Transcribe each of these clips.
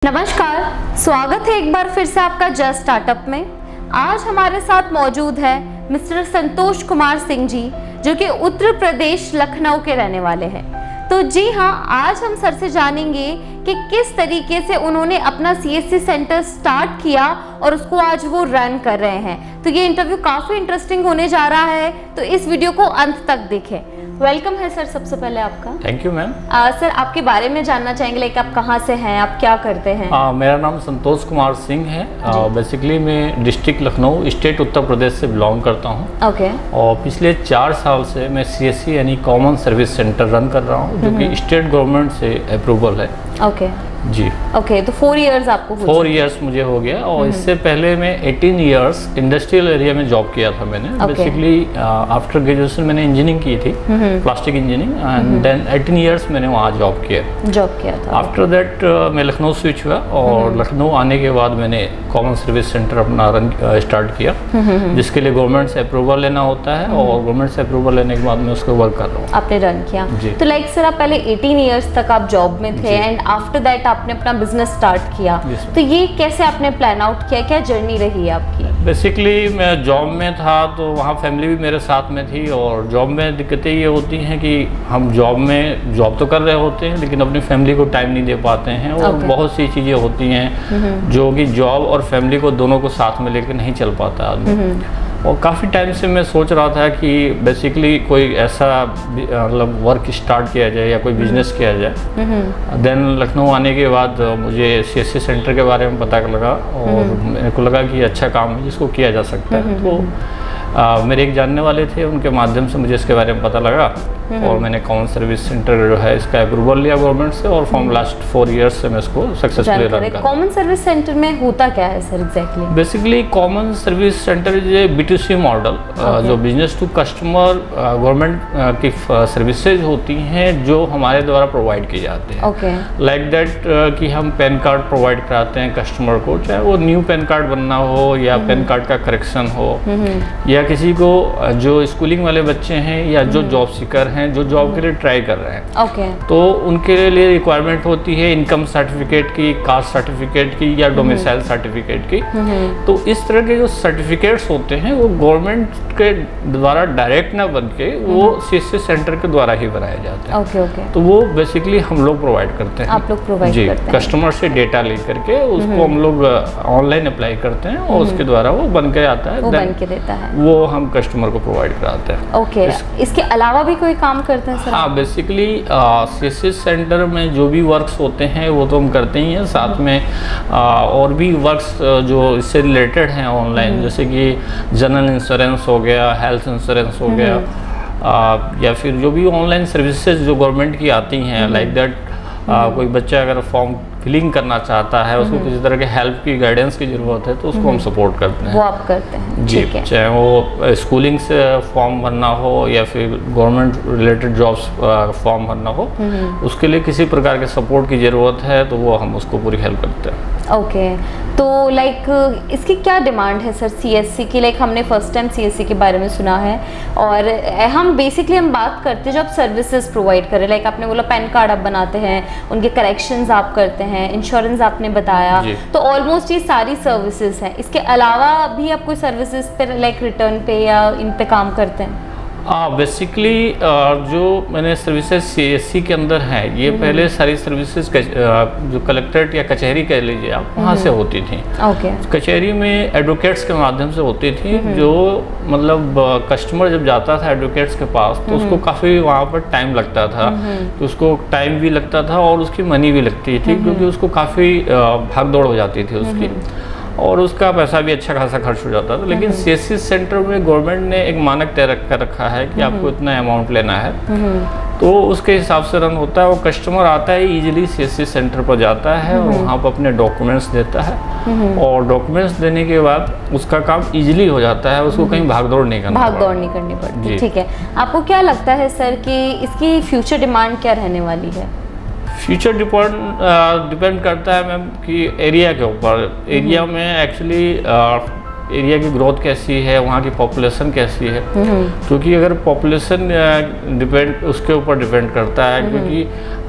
नमस्कार, स्वागत है एक बार फिर से आपका जस्ट स्टार्टअप में। आज हमारे साथ मौजूद है मिस्टर संतोष कुमार सिंह जी, जो कि उत्तर प्रदेश लखनऊ के रहने वाले हैं। तो जी हाँ, आज हम सर से जानेंगे कि किस तरीके से उन्होंने अपना सीएससी सेंटर स्टार्ट किया और उसको आज वो रन कर रहे हैं। तो ये इंटरव्यू काफ़ी इंटरेस्टिंग होने जा रहा है, तो इस वीडियो को अंत तक देखें। वेलकम है सर सबसे पहले आपका। Thank you ma'am. सर आपके बारे में जानना चाहेंगे, लाइक आप कहाँ से हैं, आप क्या करते हैं? मेरा नाम संतोष कुमार सिंह है। बेसिकली मैं डिस्ट्रिक्ट लखनऊ, स्टेट उत्तर प्रदेश से बिलोंग करता हूँ। ओके। और पिछले 4 साल से मैं सीएससी यानी कॉमन सर्विस सेंटर रन कर रहा हूँ, जो कि स्टेट गवर्नमेंट से अप्रूवल है। ओके जी। ओके, तो 4 इयर्स आपको हो 4 इयर्स मुझे हो गया। और इससे पहले मैं 18 इयर्स इंडस्ट्रियल एरिया में जॉब किया था मैंने। बेसिकली आफ्टर ग्रेजुएशन मैंने इंजीनियरिंग की थी, plastic engineering, and then 18 years मैंने वहाँ जॉब किया था। आफ्टर दैट मैं लखनऊ स्विच हुआ और लखनऊ आने के बाद मैंने कॉमन सर्विस सेंटर अपना रन स्टार्ट किया, जिसके लिए गवर्नमेंट से अप्रूवल लेना होता है। और गवर्नमेंट से अप्रूवल लेने के बाद मैं उसको वर्क कर रहा हूँ। आपने रन किया। तो लाइक सर आप पहले 18 इयर्स तक आप जॉब में थे एंड आफ्टर दैट आपने अपना बिजनेस स्टार्ट किया। तो ये कैसे आपने प्लान आउट किया, क्या जर्नी रही है आपकी? बेसिकली मैं जॉब में था तो वहाँ फैमिली भी मेरे साथ में थी। और जॉब में दिक्कतें ये होती हैं कि हम जॉब तो कर रहे होते हैं, लेकिन अपनी फैमिली को टाइम नहीं दे पाते हैं। और बहुत सी चीज़ें होती हैं जो कि जॉब और फैमिली को दोनों को साथ में लेकर नहीं चल पाता आदमी। और काफ़ी टाइम से मैं सोच रहा था कि बेसिकली कोई ऐसा मतलब वर्क स्टार्ट किया जाए या कोई बिजनेस किया जाए। देन लखनऊ आने के बाद मुझे सीएससी सेंटर के बारे में पता लगा और मेरे को लगा कि अच्छा काम है जिसको किया जा सकता है। तो मेरे एक जानने वाले थे, उनके माध्यम से मुझे इसके बारे में पता लगा और मैंने कॉमन सर्विस सेंटर जो है इसका अप्रूवल लिया गवर्नमेंट से। और फ्रॉम लास्ट 4 इयर्स से मैं इसको सक्सेसफुली रन कर रहा हूं। कॉमन सर्विस सेंटर में होता क्या है sir exactly? Basically common service centre is a B2C model, जो बिजनेस टू कस्टमर गवर्नमेंट की सर्विसेज होती हैं जो हमारे द्वारा प्रोवाइड की जाती हैं। लाइक दैट कि हम पैन कार्ड प्रोवाइड कराते हैं कस्टमर को, चाहे वो न्यू पैन कार्ड बनना हो या पैन कार्ड का करेक्शन हो, या किसी को जो स्कूलिंग वाले बच्चे हैं या जो जॉब सीकर हैं, जो जॉब के लिए ट्राई कर रहे हैं। तो उनके लिए रिक्वायरमेंट होती है इनकम सर्टिफिकेट की, कास्ट सर्टिफिकेट की या डोमिसाइल सर्टिफिकेट की। तो इस तरह के जो सर्टिफिकेट्स होते हैं वो गवर्नमेंट के द्वारा डायरेक्ट ना बन के वो सीएससी सेंटर के द्वारा ही बनाए जाते हैं। तो वो बेसिकली हम लोग प्रोवाइड करते हैं। आप लोग प्रोवाइड करते हैं? कस्टमर से डेटा लेकर के उसको हम लोग ऑनलाइन अप्लाई करते हैं और उसके द्वारा वो बन के आता है, वो बन के देता है, वो हम कस्टमर को प्रोवाइड कराते हैं। इसके अलावा भी कोई काम करते हैं सर? हाँ, बेसिकली सीएससी सेंटर में जो भी वर्क्स होते हैं वो तो हम करते ही हैं, साथ में और भी वर्क्स जो इससे रिलेटेड हैं ऑनलाइन, जैसे कि जनरल इंश्योरेंस हो गया, हेल्थ इंश्योरेंस हो गया, या फिर जो भी ऑनलाइन सर्विसेज जो गवर्नमेंट की आती हैं। लाइक दैट कोई बच्चा अगर फॉर्म फिलिंग करना चाहता है, उसको किसी तरह के हेल्प की, गाइडेंस की ज़रूरत है, तो उसको हम सपोर्ट करते हैं। वो आप करते हैं? जी, चाहे वो स्कूलिंग से फॉर्म भरना हो या फिर गवर्नमेंट रिलेटेड जॉब्स फॉर्म भरना हो, उसके लिए किसी प्रकार के सपोर्ट की ज़रूरत है तो वो हम उसको पूरी हेल्प करते हैं। ओके, तो लाइक इसकी क्या डिमांड है सर सीएससी की? लाइक हमने फर्स्ट टाइम सीएससी के बारे में सुना है और हम बेसिकली हम बात करते हैं जो आप सर्विसेज प्रोवाइड करें। लाइक आपने बोला पैन कार्ड आप बनाते हैं, उनके करेक्शंस आप करते हैं, इंश्योरेंस आपने बताया, तो ऑलमोस्ट ये सारी सर्विसेज हैं। इसके अलावा भी आप कोई सर्विसेज पे लाइक रिटर्न पे या इन पे काम करते हैं? बेसिकली जो मैंने सर्विसेज सीएससी के अंदर है, ये पहले सारी सर्विसेज जो कलेक्ट्रेट या कचहरी कह लीजिए आप, वहाँ से होती थी। कचहरी में एडवोकेट्स के माध्यम से होती थी, जो मतलब कस्टमर जब जाता था एडवोकेट्स के पास तो उसको काफ़ी वहाँ पर टाइम लगता था। तो उसको टाइम भी लगता था और उसकी मनी भी लगती थी, क्योंकि उसको काफ़ी भाग दौड़ हो जाती थी उसकी, और उसका पैसा भी अच्छा खासा खर्च हो जाता था। लेकिन सीएससी सेंटर में गवर्नमेंट ने एक मानक तय कर रखा है कि आपको इतना अमाउंट लेना है, तो उसके हिसाब से रन होता है। वो कस्टमर आता है इजीली सीएससी सेंटर पर जाता है और वहाँ पर अपने डॉक्यूमेंट्स देता है, और डॉक्यूमेंट्स देने के बाद उसका काम इजीली हो जाता है, उसको कहीं भागदौड़ नहीं करनी पड़ती। ठीक है, आपको क्या लगता है सर कि इसकी फ्यूचर डिमांड क्या रहने वाली है? फ्यूचर डिपेंड करता है मैम कि एरिया के ऊपर। एरिया में एक्चुअली एरिया की ग्रोथ कैसी है, वहाँ की पॉपुलेशन कैसी है, क्योंकि अगर पॉपुलेशन डिपेंड उसके ऊपर डिपेंड करता है, क्योंकि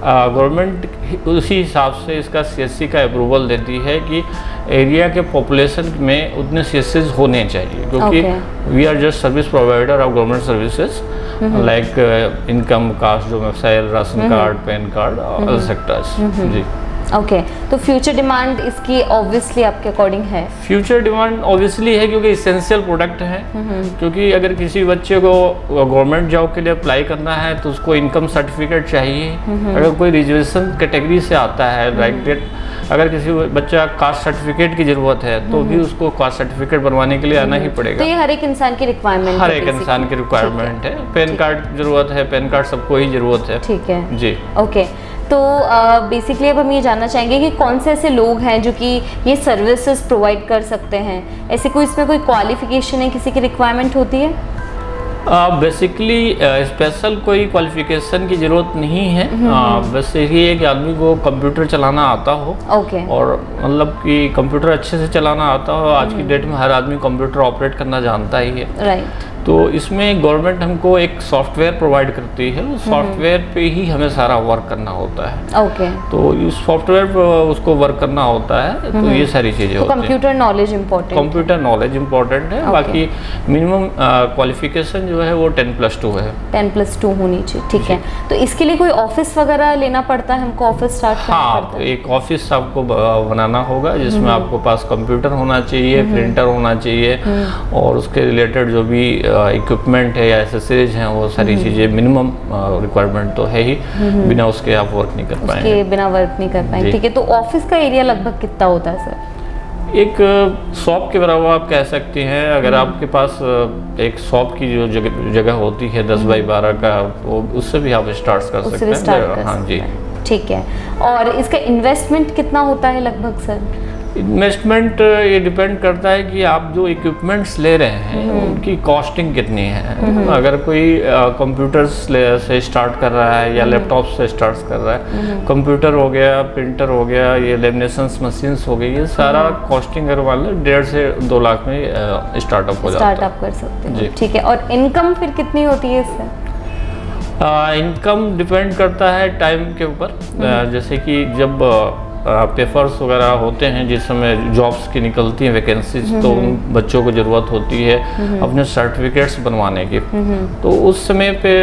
गवर्नमेंट उसी हिसाब से इसका सीएससी का अप्रूवल देती है कि एरिया के पॉपुलेशन में उतने सीएससीज होने चाहिए, क्योंकि we are just service provider of government services like income, caste, domicile, ration card, PAN card, all sectors. जी ओके तो फ्यूचर डिमांड इसकी ऑब्वियसली आपके अकॉर्डिंग है? फ्यूचर डिमांड ऑब्वियसली है, क्योंकि इसेंशियल प्रोडक्ट है। क्योंकि अगर किसी बच्चे को गवर्नमेंट जॉब के लिए अप्लाई करना है तो उसको इनकम सर्टिफिकेट चाहिए। अगर कोई रिजर्वेशन कैटेगरी से आता है, लाइक अगर किसी बच्चा कास्ट सर्टिफिकेट की जरूरत है तो भी उसको कास्ट सर्टिफिकेट बनवाने के लिए आना ही पड़ेगा। तो ये हर एक इंसान की रिक्वायरमेंट, हर एक इंसान की रिक्वायरमेंट है। पैन कार्ड जरूरत है, पैन कार्ड सबको ही जरूरत है। ठीक है जी ओके। तो बेसिकली अब हम ये जानना चाहेंगे कि कौन से ऐसे लोग हैं जो कि ये सर्विसेज प्रोवाइड कर सकते हैं? ऐसे कोई इसमें कोई क्वालिफिकेशन है, किसी की रिक्वायरमेंट होती है? बेसिकली स्पेशल कोई क्वालिफिकेशन की ज़रूरत नहीं है। बस यही है कि आदमी को कंप्यूटर चलाना आता हो। और मतलब कि कंप्यूटर अच्छे से चलाना आता हो। आज की डेट में हर आदमी कंप्यूटर ऑपरेट करना जानता ही है। राइट। तो इसमें गवर्नमेंट हमको एक सॉफ्टवेयर प्रोवाइड करती है, उस सॉफ्टवेयर पे ही हमें सारा वर्क करना होता है। तो इस सॉफ्टवेयर पर उसको वर्क करना होता है। तो ये सारी चीज़ें होती हैं। Computer knowledge important, computer knowledge important है। बाकी मिनिमम क्वालिफिकेशन जो है वो 10+2 है। 10+2 होनी चाहिए। ठीक है। तो इसके लिए कोई ऑफिस वगैरह लेना पड़ता है हमको? ऑफिस स्टार्ट करना पड़ता है? एक ऑफिस आपको बनाना होगा जिसमें आपको पास कंप्यूटर होना चाहिए, प्रिंटर होना चाहिए, और उसके रिलेटेड जो भी इक्विपमेंट है या एसेसरीज हैं वो सारी चीज़ें मिनिमम रिक्वायरमेंट तो है ही। बिना उसके आप वर्क नहीं कर पाएंगे। बिना वर्क नहीं कर पाएंगे। ठीक है। तो ऑफिस का एरिया लगभग कितना होता है सर? एक शॉप के बराबर आप कह सकते हैं। अगर आपके पास एक शॉप की जो जगह होती है 10x12 का, वो उससे भी आप स्टार्ट कर सकते हैं। हाँ जी ठीक है। और इसका इन्वेस्टमेंट कितना होता है लगभग सर? इन्वेस्टमेंट ये डिपेंड करता है कि आप जो इक्विपमेंट्स ले रहे हैं उनकी कॉस्टिंग कितनी है। अगर कोई कंप्यूटर्स से स्टार्ट कर रहा है या लैपटॉप से स्टार्ट कर रहा है, कंप्यूटर हो गया, प्रिंटर हो गया, ये लेमिनेशंस मशीन्स हो गई, ये सारा कॉस्टिंग अगर मान लो 1.5 से 2 लाख में स्टार्टअप हो जाता है। स्टार्टअप कर सकते हैं। ठीक है। और इनकम फिर कितनी होती है इससे? इनकम डिपेंड करता है टाइम के ऊपर। जैसे कि जब पेपर्स वगैरह होते हैं, जिस समय जॉब्स की निकलती हैं वैकेंसीज, तो उन बच्चों को ज़रूरत होती है अपने सर्टिफिकेट्स बनवाने की, तो उस समय पे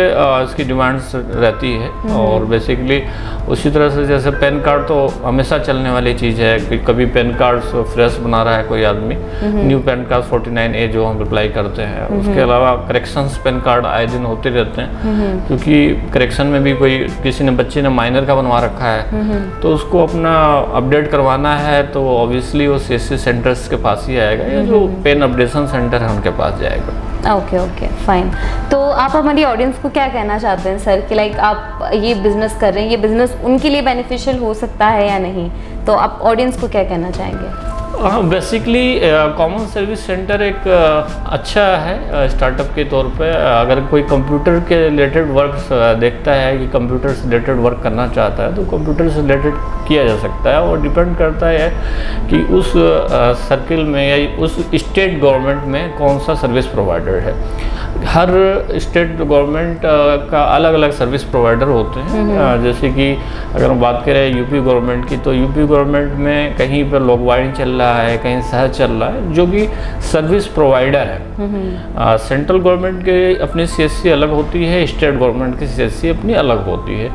इसकी डिमांड्स रहती है। और बेसिकली उसी तरह से जैसे पैन कार्ड तो हमेशा चलने वाली चीज़ है कि कभी पैन कार्ड फ्रेश बना रहा है कोई आदमी, न्यू पैन कार्ड 49A जो हम अप्लाई करते हैं। उसके अलावा करेक्शंस पैन कार्ड आए दिन होते रहते हैं, क्योंकि करेक्शन में भी कोई किसी ने बच्चे ने माइनर का बनवा रखा है तो उसको अपना अपडेट करवाना है, तो ऑब्वियसली वो सीएससी सेंटर्स के पास ही आएगा या जो पेन अपडेशन सेंटर है उनके पास जाएगा। Okay fine. तो आप हमारी ऑडियंस को क्या कहना चाहते हैं सर कि लाइक आप ये बिजनेस कर रहे हैं, ये बिजनेस उनके लिए बेनिफिशियल हो सकता है या नहीं? तो आप ऑडियंस को क्या कहना चाहेंगे? हाँ, बेसिकली कॉमन सर्विस सेंटर एक अच्छा है स्टार्टअप के तौर पे। अगर कोई कंप्यूटर के रिलेटेड वर्क देखता है कि कंप्यूटर से रिलेटेड वर्क करना चाहता है तो कंप्यूटर से रिलेटेड किया जा सकता है। और डिपेंड करता है कि उस सर्किल में या उस स्टेट गवर्नमेंट में कौन सा सर्विस प्रोवाइडर है। हर स्टेट गवर्नमेंट का अलग अलग सर्विस प्रोवाइडर होते हैं। जैसे कि अगर हम बात करें यूपी गवर्नमेंट की, तो यूपी गवर्नमेंट में कहीं पर लोकवाणी चल रहा है, कहीं सहज चल रहा है, जो कि सर्विस प्रोवाइडर है। सेंट्रल गवर्नमेंट के अपनी सीएससी अलग होती है, स्टेट गवर्नमेंट की सीएससी अपनी अलग होती है।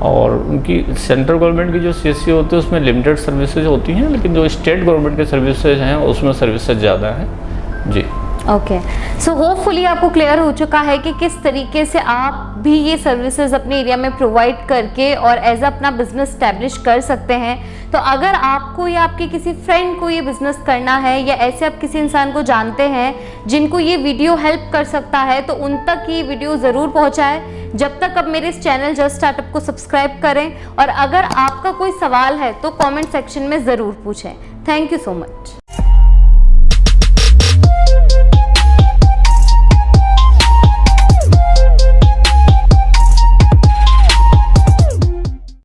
और उनकी सेंट्रल गवर्नमेंट की जो सीएससी होती है उसमें लिमिटेड सर्विसेज होती हैं, लेकिन जो स्टेट गवर्नमेंट के सर्विसेज हैं उसमें सर्विसेज ज़्यादा हैं। जी ओके। सो होपफुली आपको क्लियर हो चुका है कि किस तरीके से आप भी ये सर्विसेज अपने एरिया में प्रोवाइड करके और एज अपना बिजनेस स्टैब्लिश कर सकते हैं। तो अगर आपको या आपके किसी फ्रेंड को ये बिजनेस करना है या ऐसे आप किसी इंसान को जानते हैं जिनको ये वीडियो हेल्प कर सकता है, तो उन तक ये वीडियो ज़रूर पहुँचाएँ। जब तक आप मेरे इस चैनल जस्ट स्टार्टअप को सब्सक्राइब करें, और अगर आपका कोई सवाल है तो कॉमेंट सेक्शन में ज़रूर पूछें। Thank you so much.